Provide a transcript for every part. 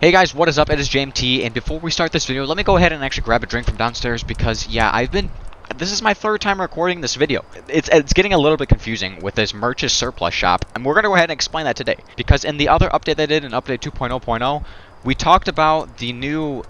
Hey guys, what is up? It is JMT, and before we start this video, let me go ahead and actually grab a drink from downstairs because, yeah, this is my third time recording this video. It's getting a little bit confusing with this Merch's surplus shop, and we're going to go ahead and explain that today. Because in the other update they did, in update 2.0.0, we talked about the new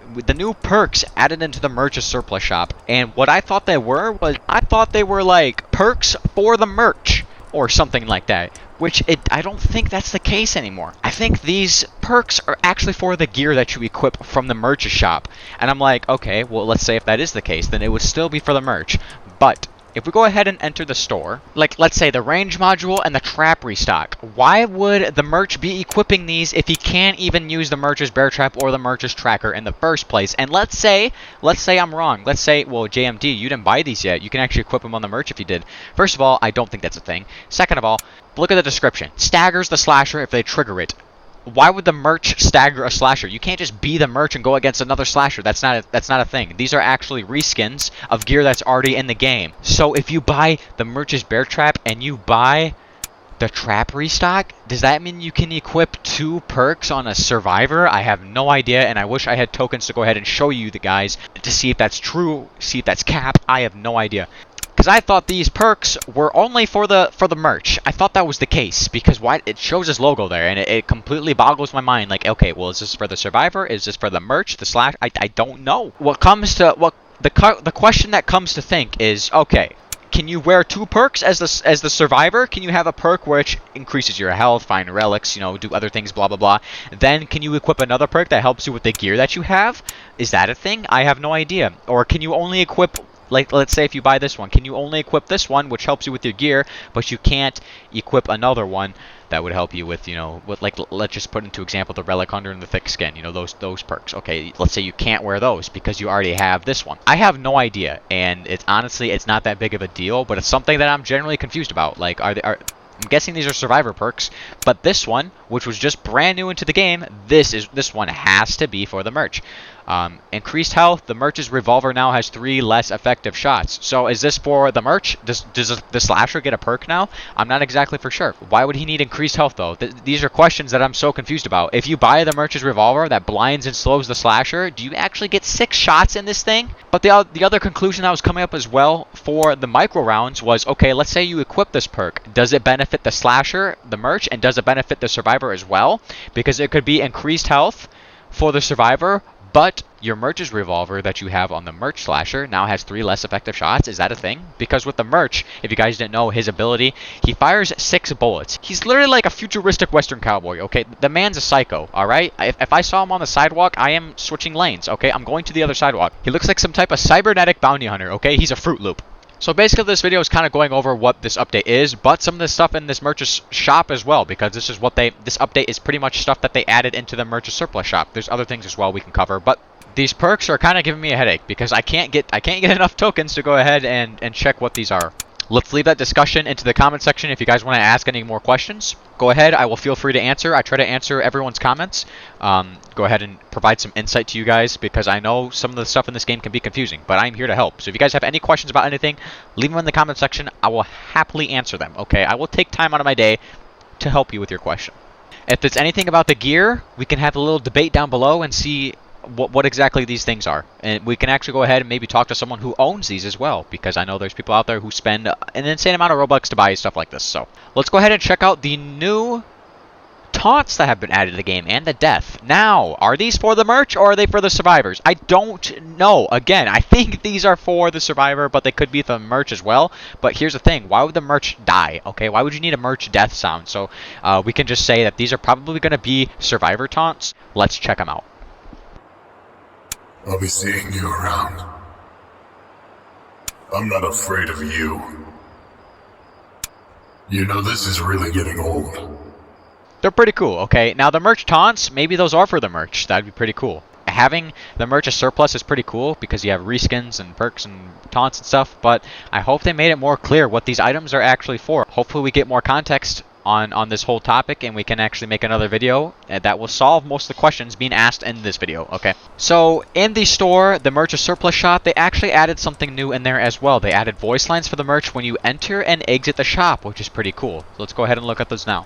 perks added into the Merch's surplus shop, and what I thought they were was, I thought they were like perks for the merch, or something like that. Which I don't think that's the case anymore. I think these perks are actually for the gear that you equip from the merch shop. And I'm like, okay, well, let's say if that is the case, then it would still be for the merch. But if we go ahead and enter the store, like let's say the range module and the trap restock, why would the merch be equipping these if he can't even use the merch's bear trap or the merch's tracker in the first place? And let's say I'm wrong. Let's say, well, JMD, you didn't buy these yet. You can actually equip them on the merch if you did. First of all, I don't think that's a thing. Second of all, look at the description. Staggers the slasher if they trigger it. Why would the merch stagger a slasher? You can't just be the merch and go against another slasher. That's not a thing. These are actually reskins of gear that's already in the game. So if you buy the merch's bear trap and you buy the trap restock, does that mean you can equip 2 perks on a survivor? I have no idea, and I wish I had tokens to go ahead and show you the guys to see if that's true, see if that's cap. I have no idea. Because I thought these perks were only for the merch. I thought that was the case because why it shows his logo there, and it completely boggles my mind. Like, okay, well, is this for the survivor? Is this for the merch? The slash? I don't know. The question that comes to think is, okay, can you wear 2 perks as the survivor? Can you have a perk which increases your health, find relics, you know, do other things, blah blah blah? Then can you equip another perk that helps you with the gear that you have? Is that a thing? I have no idea. Or can you only equip, like, let's say if you buy this one, can you only equip this one, which helps you with your gear, but you can't equip another one that would help you with, you know, with, like, let's just put into example the Relic Hunter and the Thick Skin, you know, those perks. Okay, let's say you can't wear those because you already have this one. I have no idea, and honestly, it's not that big of a deal, but it's something that I'm generally confused about. Like, I'm guessing these are survivor perks, but this one, which was just brand new into the game, this one has to be for the merch. Increased health. The merch's revolver now has 3 less effective shots. So is this for the merch? Does the slasher get a perk now? I'm not exactly for sure. Why would he need increased health though? These are questions that I'm so confused about. If you buy the merch's revolver that blinds and slows the slasher, do you actually get 6 shots in this thing? But the other conclusion that was coming up as well for the micro rounds was, okay, let's say you equip this perk. Does it benefit the slasher, the merch, and does it benefit the survivor as well? Because it could be increased health for the survivor, but your merch's revolver that you have on the merch slasher now has 3 less effective shots. Is that a thing? Because with the merch, if you guys didn't know his ability, he fires 6 bullets. He's literally like a futuristic Western cowboy, okay? The man's a psycho, alright? If I saw him on the sidewalk, I am switching lanes, okay? I'm going to the other sidewalk. He looks like some type of cybernetic bounty hunter, okay? He's a Fruit Loop. So basically this video is kind of going over what this update is, but some of the stuff in this merch's shop as well, because this update is pretty much stuff that they added into the merch's surplus shop. There's other things as well we can cover, but these perks are kind of giving me a headache because I can't get enough tokens to go ahead and check what these are. Let's leave that discussion into the comment section. If you guys want to ask any more questions, go ahead. I will feel free to answer. I try to answer everyone's comments. Go ahead and provide some insight to you guys because I know some of the stuff in this game can be confusing, but I'm here to help. So if you guys have any questions about anything, leave them in the comment section. I will happily answer them, okay? I will take time out of my day to help you with your question. If there's anything about the gear, we can have a little debate down below and see what exactly these things are, and we can actually go ahead and maybe talk to someone who owns these as well, because I know there's people out there who spend an insane amount of Robux to buy stuff like this. So let's go ahead and check out the new taunts that have been added to the game and the death. Now, are these for the merch or are they for the survivors? I don't know. Again, I think these are for the survivor, but they could be for the merch as well. But here's the thing, why would the merch die? Okay, why would you need a merch death sound? So we can just say that these are probably going to be survivor taunts. Let's check them out. I'll be seeing you around. I'm not afraid of you. You know, this is really getting old. They're pretty cool, okay? Now, the merch taunts, maybe those are for the merch. That'd be pretty cool. Having the merch as surplus is pretty cool because you have reskins and perks and taunts and stuff, but I hope they made it more clear what these items are actually for. Hopefully we get more context on this whole topic and we can actually make another video that will solve most of the questions being asked in this video, okay? So in the store, the merch surplus shop, they actually added something new in there as well. They added voice lines for the merch when you enter and exit the shop, which is pretty cool. So let's go ahead and look at those now.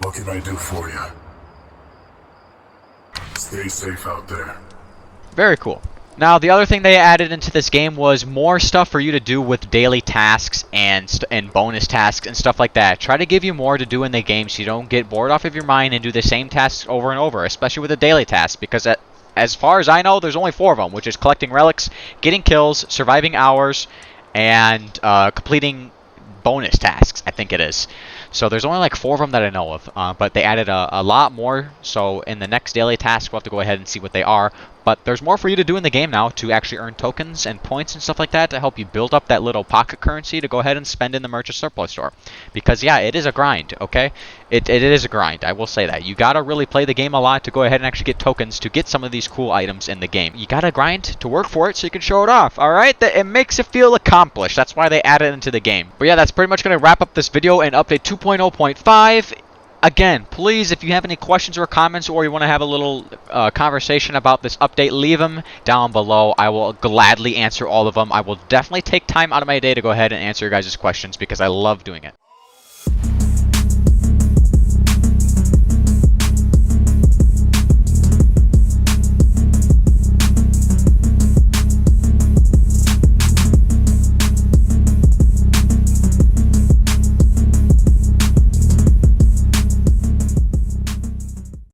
What can I do for you? Stay safe out there. Very cool. Now, the other thing they added into this game was more stuff for you to do with daily tasks and bonus tasks and stuff like that. Try to give you more to do in the game so you don't get bored off of your mind and do the same tasks over and over, especially with the daily tasks, because as far as I know, there's only 4 of them, which is collecting relics, getting kills, surviving hours, and completing bonus tasks, I think it is. So there's only like 4 of them that I know of, but they added a lot more, so in the next daily task we'll have to go ahead and see what they are. But there's more for you to do in the game now to actually earn tokens and points and stuff like that to help you build up that little pocket currency to go ahead and spend in the Merchant Surplus store. Because yeah, it is a grind, okay? It is a grind, I will say that. You gotta really play the game a lot to go ahead and actually get tokens to get some of these cool items in the game. You gotta grind to work for it so you can show it off, alright? It makes it feel accomplished. That's why they added it into the game. But yeah, that's pretty much gonna wrap up this video and update 2.0.5. Again, please, if you have any questions or comments or you want to have a little conversation about this update, leave them down below. I will gladly answer all of them. I will definitely take time out of my day to go ahead and answer your guys' questions because I love doing it.